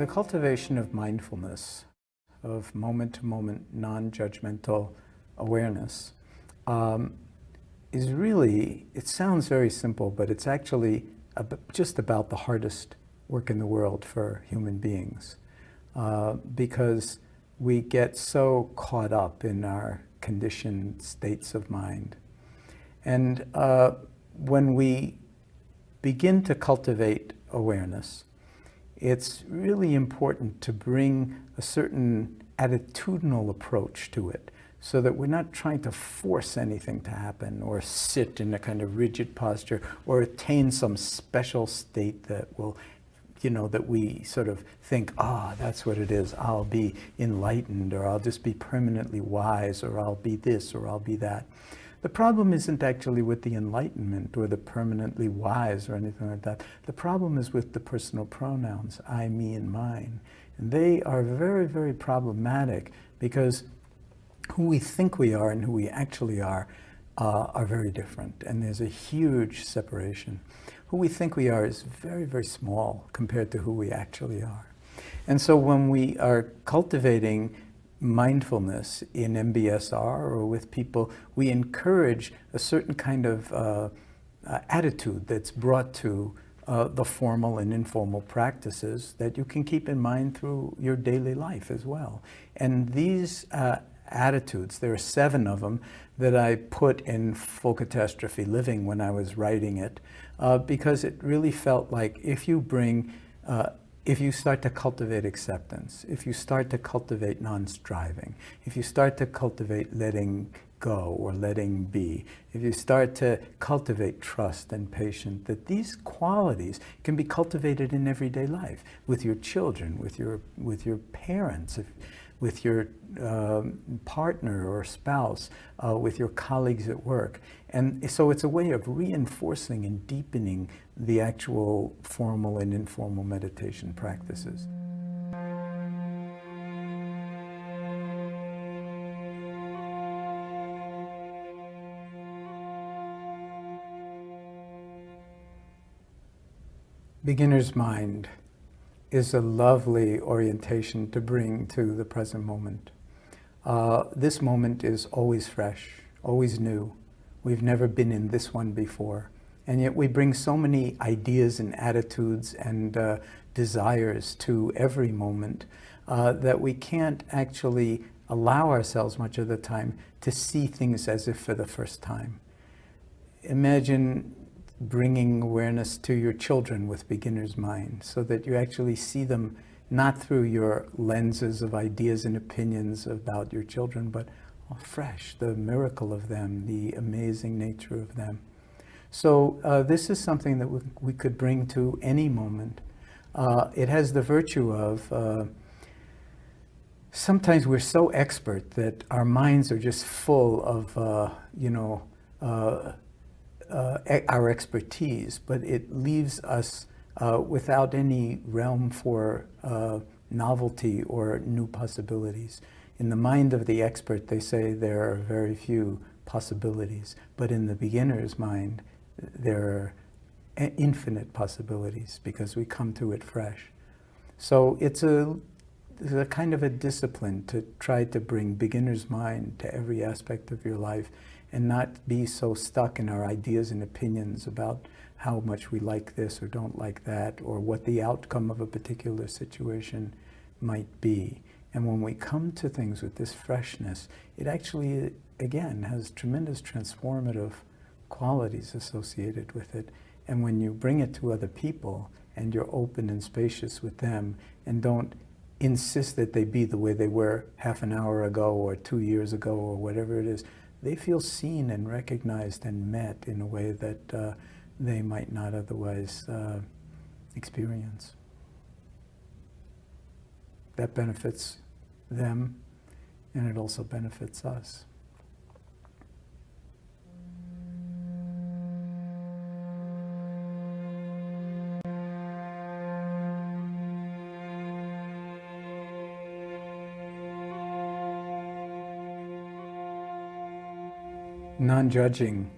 The cultivation of mindfulness, of moment-to-moment, non-judgmental awareness, is really, it sounds very simple, but it's actually just about the hardest work in the world for human beings, because we get so caught up in our conditioned states of mind. And when we begin to cultivate awareness, it's really important to bring a certain attitudinal approach to it, so that we're not trying to force anything to happen or sit in a kind of rigid posture or attain some special state that will, that we sort of think, that's what it is, I'll be enlightened, or I'll just be permanently wise, or I'll be this, or I'll be that. The problem isn't actually with the enlightenment or the permanently wise or anything like that. The problem is with the personal pronouns, I, me, and mine. And they are very, very problematic, because who we think we are and who we actually are very different. And there's a huge separation. Who we think we are is very, very small compared to who we actually are. And so when we are cultivating mindfulness in MBSR or with people, we encourage a certain kind of attitude that's brought to the formal and informal practices that you can keep in mind through your daily life as well. And these attitudes, there are 7 of them that I put in Full Catastrophe Living when I was writing it, because it really felt like if you start to cultivate acceptance, if you start to cultivate non-striving, if you start to cultivate letting go or letting be, if you start to cultivate trust and patience, that these qualities can be cultivated in everyday life, with your children, with your parents, with your partner or spouse, with your colleagues at work. And so it's a way of reinforcing and deepening the actual formal and informal meditation practices. Beginner's mind is a lovely orientation to bring to the present moment. This moment is always fresh, always new. We've never been in this one before. And yet we bring so many ideas and attitudes and desires to every moment that we can't actually allow ourselves much of the time to see things as if for the first time. Imagine bringing awareness to your children with beginner's mind, so that you actually see them not through your lenses of ideas and opinions about your children, but fresh, the miracle of them, the amazing nature of them. So this is something that we could bring to any moment. It has the virtue of, sometimes we're so expert that our minds are just full of, our expertise, but it leaves us without any realm for novelty or new possibilities. In the mind of the expert, they say there are very few possibilities, but in the beginner's mind, there are infinite possibilities, because we come to it fresh. So it's a kind of a discipline to try to bring beginner's mind to every aspect of your life, and not be so stuck in our ideas and opinions about how much we like this or don't like that, or what the outcome of a particular situation might be. And when we come to things with this freshness, it actually, again, has tremendous transformative qualities associated with it. And when you bring it to other people, and you're open and spacious with them, and don't insist that they be the way they were half an hour ago or 2 years ago or whatever it is, they feel seen and recognized and met in a way that they might not otherwise experience. That benefits them, and it also benefits us. Non-judging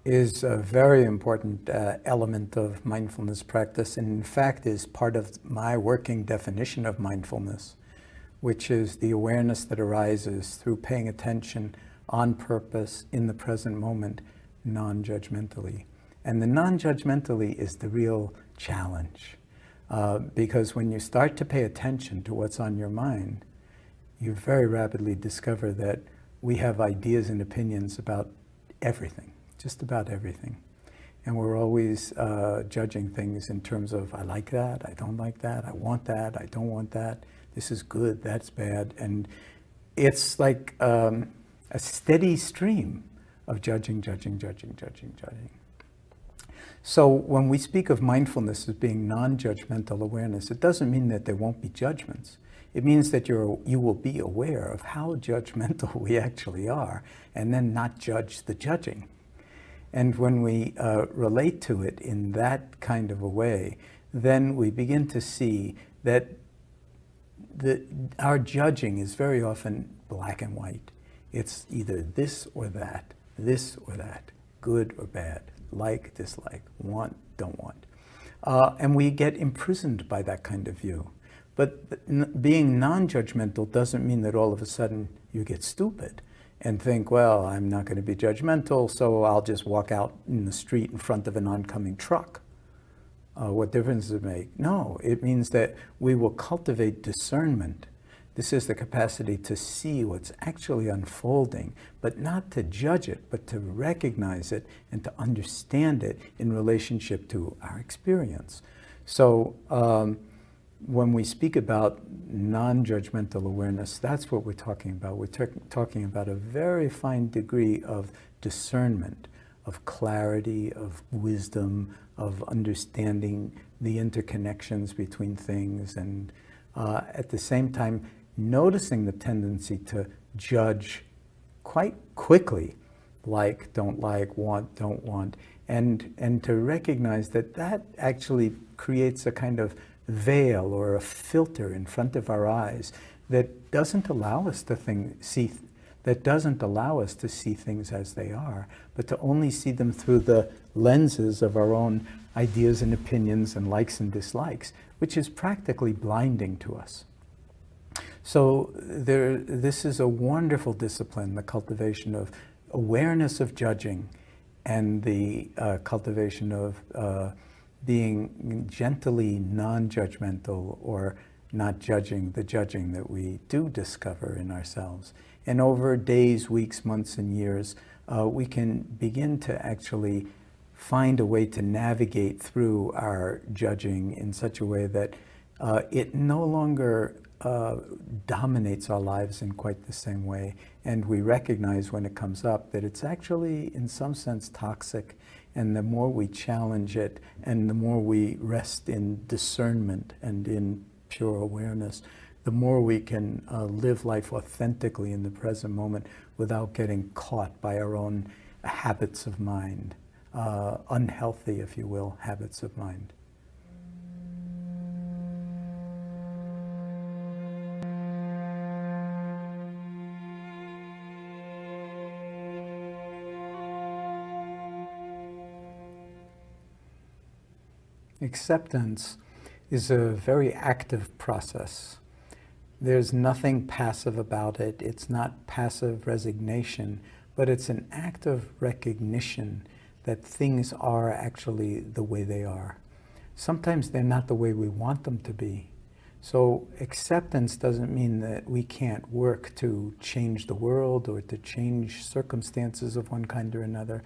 is a very important element of mindfulness practice, and in fact is part of my working definition of mindfulness, which is the awareness that arises through paying attention on purpose in the present moment, non-judgmentally. And the non-judgmentally is the real challenge, because when you start to pay attention to what's on your mind, you very rapidly discover that we have ideas and opinions about everything, just about everything. And we're always judging things in terms of, I like that, I don't like that, I want that, I don't want that, this is good, that's bad. And it's like a steady stream of judging. So when we speak of mindfulness as being non-judgmental awareness, it doesn't mean that there won't be judgments. It means that you will be aware of how judgmental we actually are, and then not judge the judging. And when we relate to it in that kind of a way, then we begin to see that our judging is very often black and white. It's either this or that, good or bad, like, dislike, want, don't want. And we get imprisoned by that kind of view. But being non-judgmental doesn't mean that all of a sudden you get stupid and think, well, I'm not going to be judgmental, so I'll just walk out in the street in front of an oncoming truck. What difference does it make? No, it means that we will cultivate discernment. This is the capacity to see what's actually unfolding, but not to judge it, but to recognize it and to understand it in relationship to our experience. So when we speak about non-judgmental awareness, that's what we're talking about. We're talking about a very fine degree of discernment, of clarity, of wisdom, of understanding the interconnections between things, and at the same time, noticing the tendency to judge quite quickly, like, don't like, want, don't want, and to recognize that that actually creates a kind of veil or a filter in front of our eyes that doesn't allow us to see things as they are, but to only see them through the lenses of our own ideas and opinions and likes and dislikes, which is practically blinding to us. So this is a wonderful discipline, the cultivation of awareness of judging and the cultivation of being gently non-judgmental, or not judging the judging that we do discover in ourselves. And over days, weeks, months, and years, we can begin to actually find a way to navigate through our judging in such a way that it no longer dominates our lives in quite the same way. And we recognize when it comes up that it's actually, in some sense, toxic. And the more we challenge it, and the more we rest in discernment and in pure awareness, the more we can live life authentically in the present moment without getting caught by our own habits of mind, unhealthy, if you will, habits of mind. Acceptance is a very active process. There's nothing passive about it. It's not passive resignation, but it's an active recognition that things are actually the way they are. Sometimes they're not the way we want them to be. So acceptance doesn't mean that we can't work to change the world or to change circumstances of one kind or another,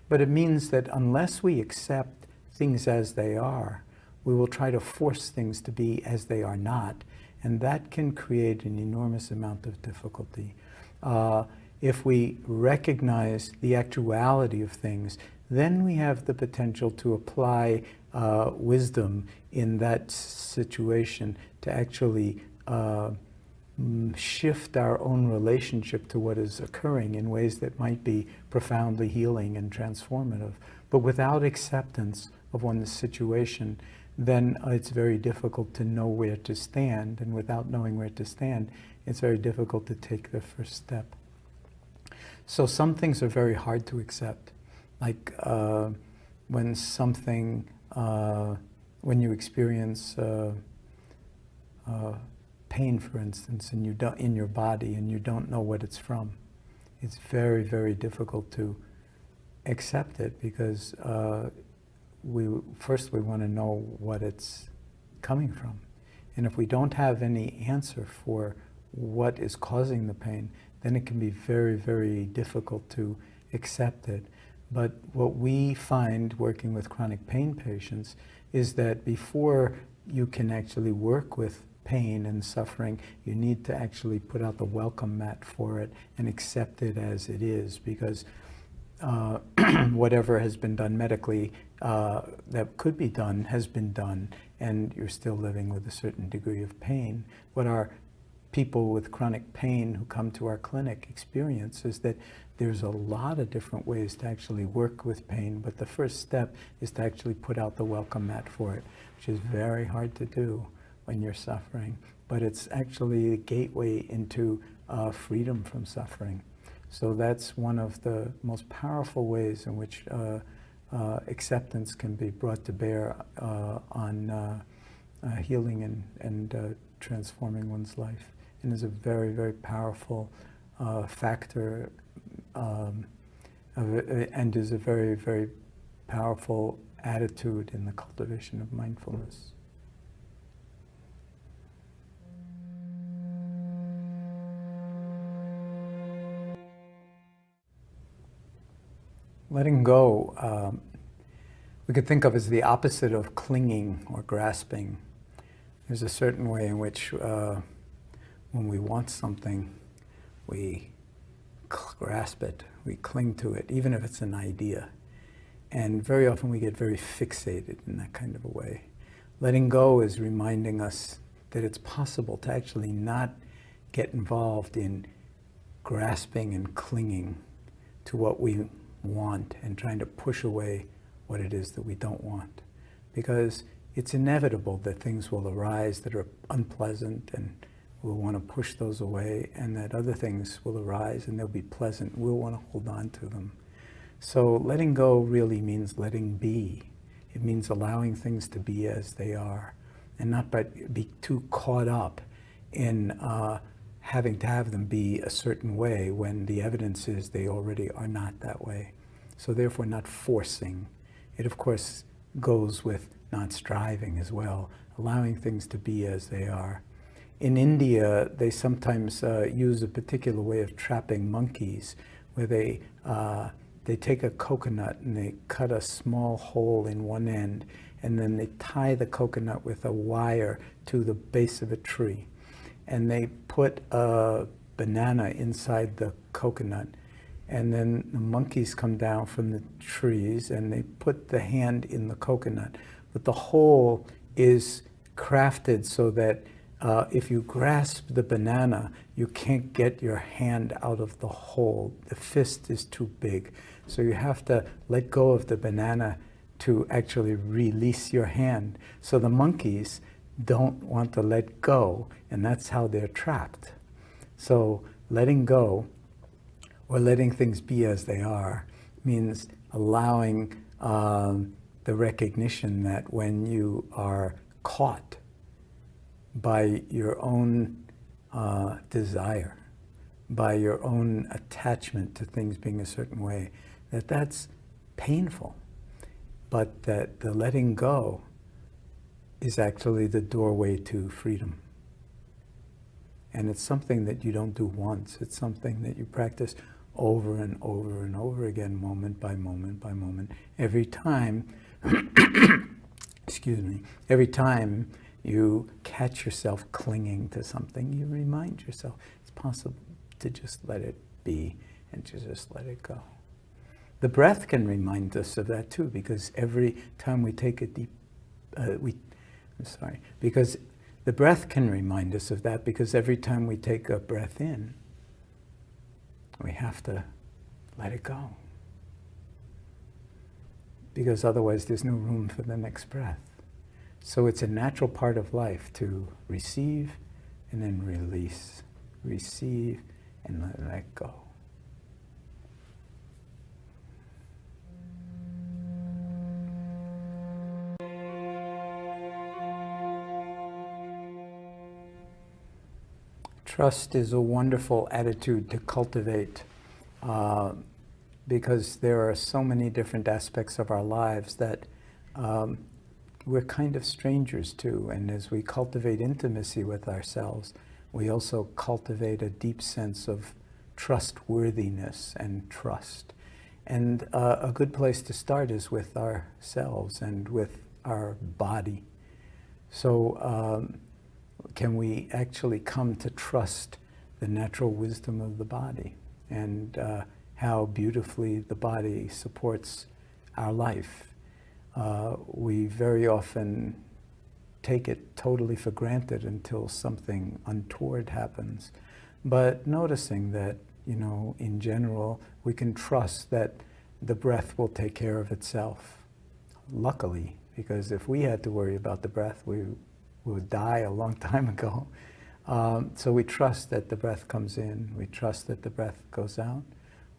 but it means that unless we accept things as they are, we will try to force things to be as they are not, and that can create an enormous amount of difficulty. If we recognize the actuality of things, then we have the potential to apply wisdom in that situation to actually shift our own relationship to what is occurring in ways that might be profoundly healing and transformative. But without acceptance of one's situation, then it's very difficult to know where to stand. And without knowing where to stand, it's very difficult to take the first step. So some things are very hard to accept. Like when something, when you experience pain, for instance, and you don't, in your body, and you don't know what it's from, it's very, very difficult to accept it, because we want to know what it's coming from. And if we don't have any answer for what is causing the pain, then it can be very, very difficult to accept it. But what we find working with chronic pain patients is that before you can actually work with pain and suffering, you need to actually put out the welcome mat for it and accept it as it is, because whatever has been done medically that could be done has been done, and you're still living with a certain degree of pain. What our people with chronic pain who come to our clinic experience is that there's a lot of different ways to actually work with pain, but the first step is to actually put out the welcome mat for it, which is very hard to do when you're suffering, but it's actually a gateway into freedom from suffering. So that's one of the most powerful ways in which acceptance can be brought to bear on healing and transforming one's life, and is a very, very powerful factor, and is a very, very powerful attitude in the cultivation of mindfulness. Letting go, we could think of as the opposite of clinging or grasping. There's a certain way in which when we want something, we grasp it, we cling to it, even if it's an idea. And very often we get very fixated in that kind of a way. Letting go is reminding us that it's possible to actually not get involved in grasping and clinging to what we want and trying to push away what it is that we don't want. Because it's inevitable that things will arise that are unpleasant, and we'll want to push those away, and that other things will arise and they'll be pleasant. We'll want to hold on to them. So letting go really means letting be. It means allowing things to be as they are, and not be too caught up in having to have them be a certain way when the evidence is they already are not that way. So therefore not forcing. It of course goes with not striving as well, allowing things to be as they are. In India, they sometimes use a particular way of trapping monkeys, where they take a coconut and they cut a small hole in one end, and then they tie the coconut with a wire to the base of a tree. And they put a banana inside the coconut, and then the monkeys come down from the trees and they put the hand in the coconut. But the hole is crafted so that if you grasp the banana, you can't get your hand out of the hole. The fist is too big. So you have to let go of the banana to actually release your hand. So the monkeys don't want to let go, and that's how they're trapped. So letting go, or letting things be as they are, means allowing the recognition that when you are caught by your own desire, by your own attachment to things being a certain way, that's painful, but that the letting go is actually the doorway to freedom. And it's something that you don't do once. It's something that you practice over and over and over again, moment by moment by moment. Every time, excuse me, every time you catch yourself clinging to something, you remind yourself it's possible to just let it be and to just let it go. The breath can remind us of that too, because every time we take a deep, because the breath can remind us of that, because every time we take a breath in, we have to let it go. Because otherwise there's no room for the next breath. So it's a natural part of life to receive and then release. Receive and let go. Trust is a wonderful attitude to cultivate because there are so many different aspects of our lives that we're kind of strangers to. And as we cultivate intimacy with ourselves, we also cultivate a deep sense of trustworthiness and trust. And a good place to start is with ourselves and with our body. So can we actually come to trust the natural wisdom of the body and how beautifully the body supports our life? We very often take it totally for granted until something untoward happens. But noticing that, in general, we can trust that the breath will take care of itself. Luckily, because if we had to worry about the breath, we would die a long time ago. So we trust that the breath comes in. We trust that the breath goes out.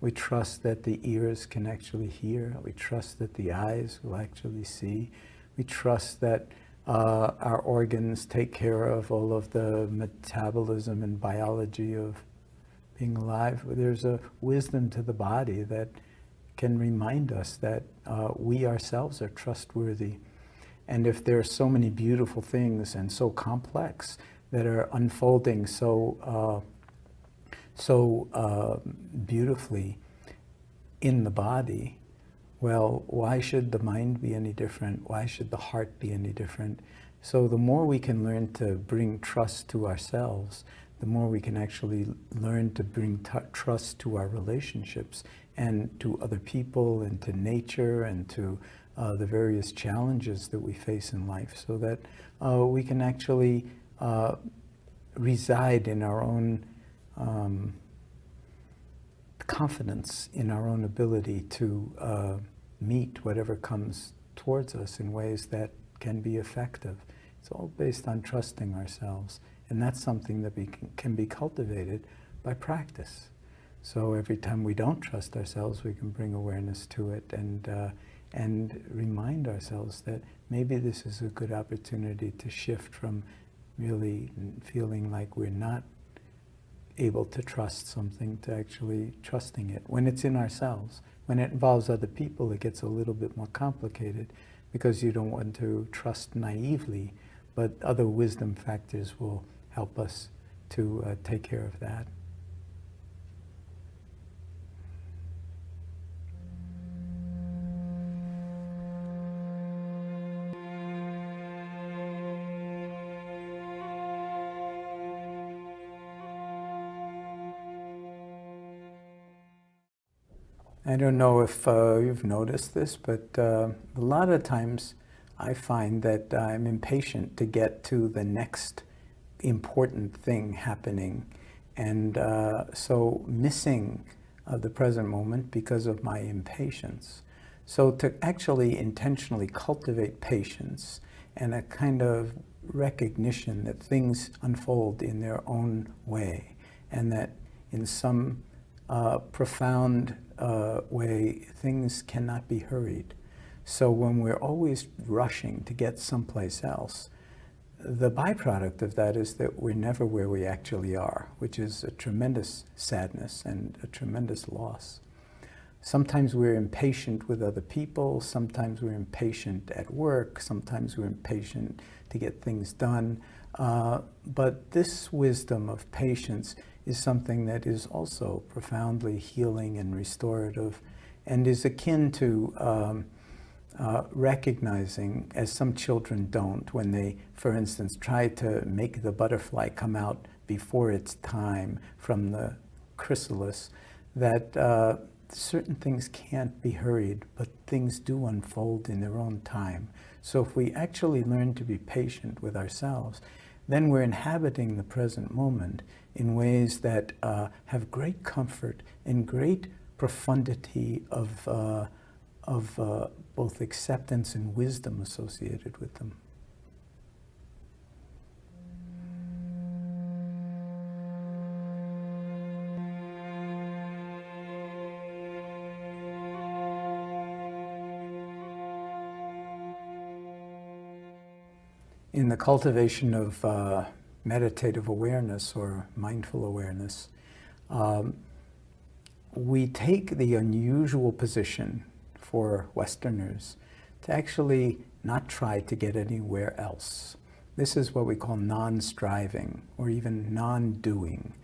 We trust that the ears can actually hear. We trust that the eyes will actually see. We trust that our organs take care of all of the metabolism and biology of being alive. There's a wisdom to the body that can remind us that we ourselves are trustworthy. And if there are so many beautiful things and so complex that are unfolding so beautifully in the body, well, why should the mind be any different? Why should the heart be any different? So the more we can learn to bring trust to ourselves, the more we can actually learn to bring trust to our relationships and to other people and to nature and to the various challenges that we face in life, so that we can actually reside in our own confidence in our own ability to meet whatever comes towards us in ways that can be effective. It's all based on trusting ourselves, and that's something that can be cultivated by practice. So every time we don't trust ourselves, we can bring awareness to it and remind ourselves that maybe this is a good opportunity to shift from really feeling like we're not able to trust something to actually trusting it when it's in ourselves. When it involves other people, it gets a little bit more complicated because you don't want to trust naively, but other wisdom factors will help us to take care of that. I don't know if you've noticed this, but a lot of times I find that I'm impatient to get to the next important thing happening, and so missing the present moment because of my impatience. So to actually intentionally cultivate patience and a kind of recognition that things unfold in their own way, and that in some profound way things cannot be hurried. So when we're always rushing to get someplace else, the byproduct of that is that we're never where we actually are, which is a tremendous sadness and a tremendous loss. Sometimes we're impatient with other people, sometimes we're impatient at work, sometimes we're impatient to get things done. But this wisdom of patience is something that is also profoundly healing and restorative, and is akin to recognizing, as some children don't, when they, for instance, try to make the butterfly come out before its time from the chrysalis, that certain things can't be hurried, but things do unfold in their own time. So if we actually learn to be patient with ourselves, then we're inhabiting the present moment in ways that have great comfort and great profundity of both acceptance and wisdom associated with them. In the cultivation of meditative awareness or mindful awareness, we take the unusual position for Westerners to actually not try to get anywhere else. This is what we call non-striving or even non-doing,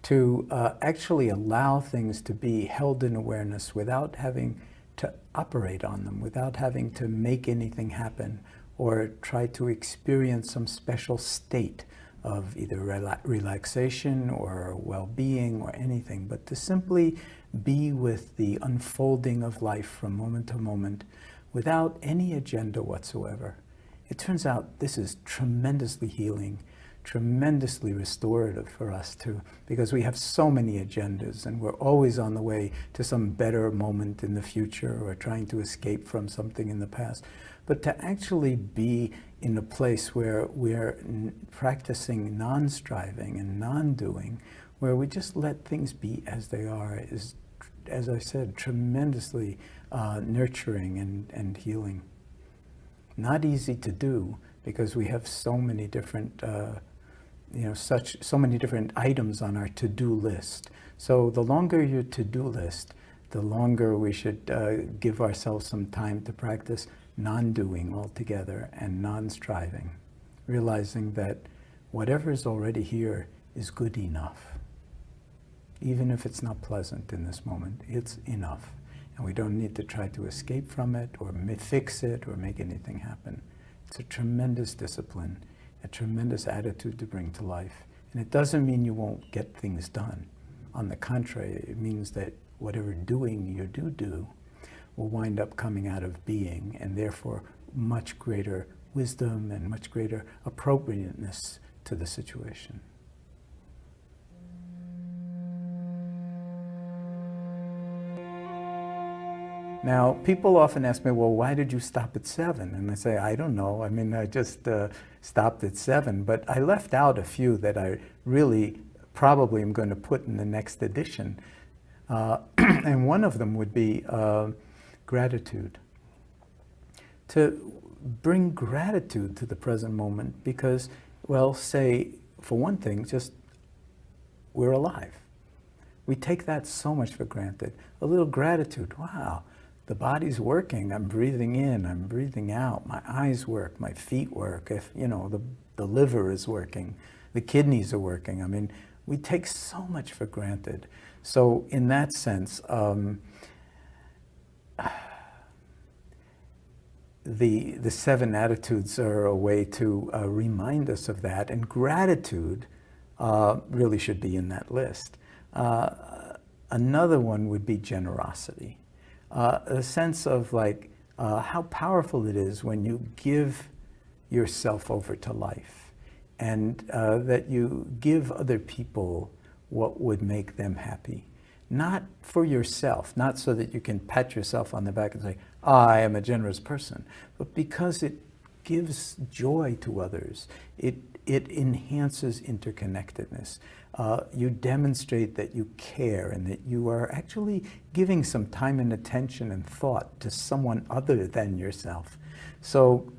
to actually allow things to be held in awareness without having to operate on them, without having to make anything happen or try to experience some special state of either relaxation or well-being or anything, but to simply be with the unfolding of life from moment to moment without any agenda whatsoever. It turns out this is tremendously healing, tremendously restorative for us too, because we have so many agendas and we're always on the way to some better moment in the future or trying to escape from something in the past. But to actually be in a place where we're practicing non-striving and non-doing, where we just let things be as they are, is, as I said, tremendously nurturing and healing. Not easy to do because we have so many different, so many different items on our to-do list. So the longer your to-do list, the longer we should give ourselves some time to practice non-doing altogether and non-striving, realizing that whatever is already here is good enough. Even if it's not pleasant in this moment, it's enough. And we don't need to try to escape from it or fix it or make anything happen. It's a tremendous discipline, a tremendous attitude to bring to life. And it doesn't mean you won't get things done. On the contrary, it means that whatever doing you do will wind up coming out of being, and therefore much greater wisdom and much greater appropriateness to the situation. Now, people often ask me, well, why did you stop at 7? And I say, I don't know. I mean, I just stopped at 7, but I left out a few that I really probably am going to put in the next edition. And one of them would be gratitude. To bring gratitude to the present moment because, well, say, for one thing, just we're alive. We take that so much for granted. A little gratitude, wow. The body's working, I'm breathing in, I'm breathing out, my eyes work, my feet work, if, the liver is working, the kidneys are working. I mean, we take so much for granted. So in that sense, the 7 attitudes are a way to remind us of that, and gratitude really should be in that list. Another one would be generosity. A sense of how powerful it is when you give yourself over to life and that you give other people what would make them happy. Not for yourself, not so that you can pat yourself on the back and say, I am a generous person, but because it gives joy to others. It enhances interconnectedness. You demonstrate that you care and that you are actually giving some time and attention and thought to someone other than yourself. So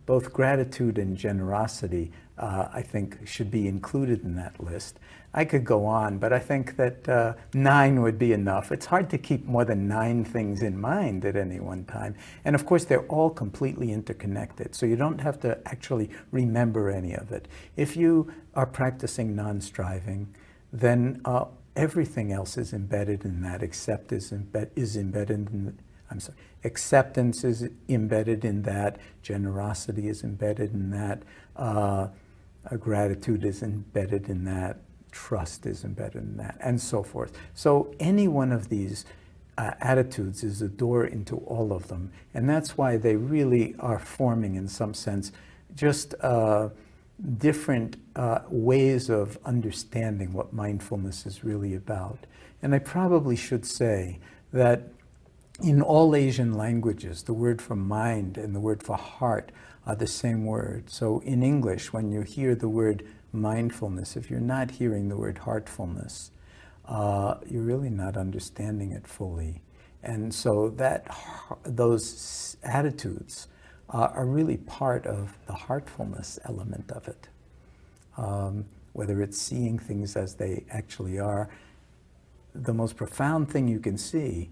both gratitude and generosity, I think, should be included in that list. I could go on, but I think that 9 would be enough. It's hard to keep more than 9 things in mind at any one time. And of course, they're all completely interconnected, so you don't have to actually remember any of it. If you are practicing non-striving, then everything else is embedded in that. Acceptance is embedded in, acceptance is embedded in that. Generosity is embedded in that. Gratitude is embedded in that. Trust is embedded in that, and so forth. So any one of these attitudes is a door into all of them, and that's why they really are forming, in some sense, just different ways of understanding what mindfulness is really about. And I probably should say that in all Asian languages, the word for mind and the word for heart are the same word. So in English, when you hear the word mindfulness, if you're not hearing the word heartfulness, you're really not understanding it fully. And so those attitudes are really part of the heartfulness element of it. whether it's seeing things as they actually are. The most profound thing you can see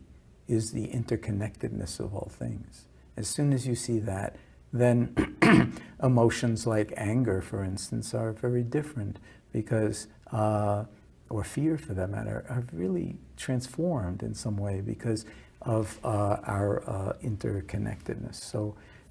is the interconnectedness of all things. As soon as you see that, then emotions like anger, for instance, are very different because, or fear for that matter, are really transformed in some way because of our interconnectedness.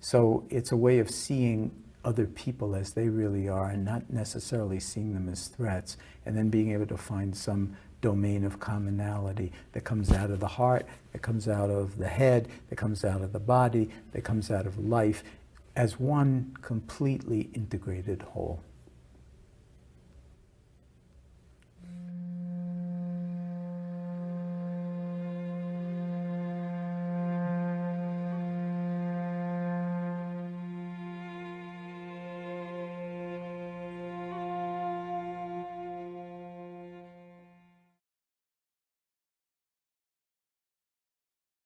So it's a way of seeing other people as they really are and not necessarily seeing them as threats, and then being able to find some domain of commonality that comes out of the heart, that comes out of the head, that comes out of the body, that comes out of life as one completely integrated whole.